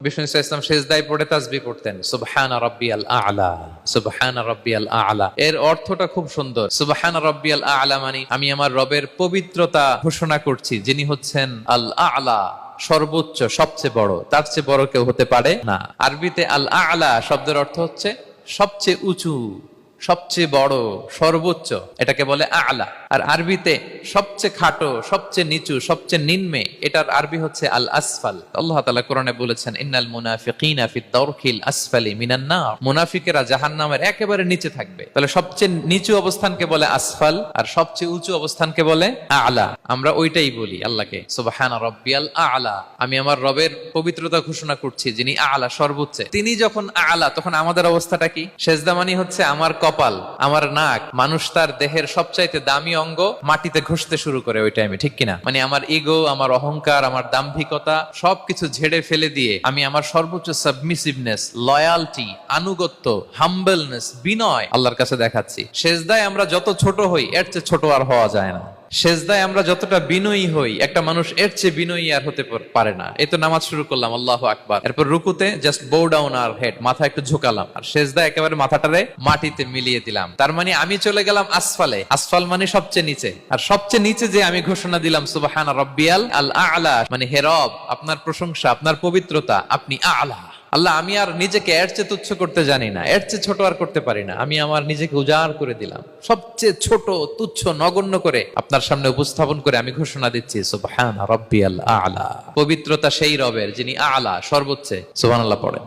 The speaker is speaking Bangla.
বিষ্ণু ইসলাম সেজদায় পড়ে তাসবিহ পড়তেন, সুবহানা রাব্বিয়াল আ'লা, সুবহানা রাব্বিয়াল আ'লা। এর অর্থটা খুব সুন্দর। সুবহানা রাব্বিয়াল আ'লা মানে আমি আমার রবের পবিত্রতা ঘোষণা করছি, যিনি হচ্ছেন আল আ'লা, সর্বোচ্চ, সবচেয়ে বড়। তার চেয়ে বড় কেউ হতে পারে না। আরবিতে আল আ'লা শব্দের অর্থ হচ্ছে সবচেয়ে উঁচু, সবচেয়ে বড়, সর্বোচ্চ, এটাকে বলে আ'লা। আর আরবিতে সবচেয়ে খাটো, সবচেয়ে নিচু, সবচেয়ে নিম্নে, এটার আরবি হচ্ছে আল আসফাল। আল্লাহ তাআলা কোরআনে বলেছেন, ইন্নাল মুনাফিকিনা ফিদ দারকিল আসফালি মিনান নার। মুনাফিকেরা জাহান্নামের একেবারে নিচে থাকবে। তাহলে সবচেয়ে নিচু অবস্থানকে বলে আসফাল, আর সবচেয়ে উঁচু অবস্থানকে বলে আ'লা। আমরা ওইটাই বলি আল্লাহকে, সুবহানা রাব্বিয়াল আ'লা, আমি আমার রবের পবিত্রতা ঘোষণা করছি, যিনি আ'লা, সর্বোচ্চ। তিনি যখন আ'লা, তখন আমাদের অবস্থাটা কি? সেজদা মানে হচ্ছে আমার কপাল, আমার নাক। মানুষ তার দেহের সবচাইতে দামি অঙ্গ মাটিতে ঘষতে শুরু করে ওই টাইমে, ঠিক কিনা? মানে আমার ইগো, আমার অহংকার, আমার দাম্ভিকতা সবকিছু ঝেড়ে ফেলে দিয়ে আমি আমার সর্বোচ্চ সাবমিসিভনেস, লয়ালটি, আনুগত্য, হাম্বলনেস, বিনয় আল্লাহর কাছে দেখাচ্ছি। সেজদায় আমরা যত ছোট হই, এর চেয়ে ছোট আর হওয়া যায় না। সেজদায় আমরা যতটা বিনয়ী হই, একটা মানুষ এর চেয়ে বিনয়ী আর হতে পারে না। এই তো নামাজ শুরু করলাম, আল্লাহু আকবার, এরপর রুকুতে জাস্ট বো ডাউন আর হেড, মাথা একটু ঝুঁকালাম, আর সেজদায় একেবারে মাথাটারে মাটিতে মিলিয়ে দিলাম। তার মানে আমি চলে গেলাম আসফালে। আসফাল মানে সবচেয়ে নিচে, আর সবচেয়ে নিচে যে আমি ঘোষণা দিলাম সুবহানা রাব্বিয়াল আল আ'লা, মানে হে রব, আপনার প্রশংসা, আপনার পবিত্রতা, আপনি আ'লা। আল্লাহ, আমি আর নিজেকে এর চেয়ে তুচ্ছ করতে জানি না, এর চেয়ে ছোট আর করতে পারি না। আমি আমার নিজেকে উজাড় করে দিলাম, সবচেয়ে ছোট, তুচ্ছ, নগণ্য করে আপনার সামনে উপস্থাপন করে আমি ঘোষণা দিচ্ছি সুবহানা রাব্বিয়াল আ'লা। পবিত্রতা সেই রবের যিনি আ'লা, সর্বোচ্চ। সুবহানাল্লাহ পড়ে।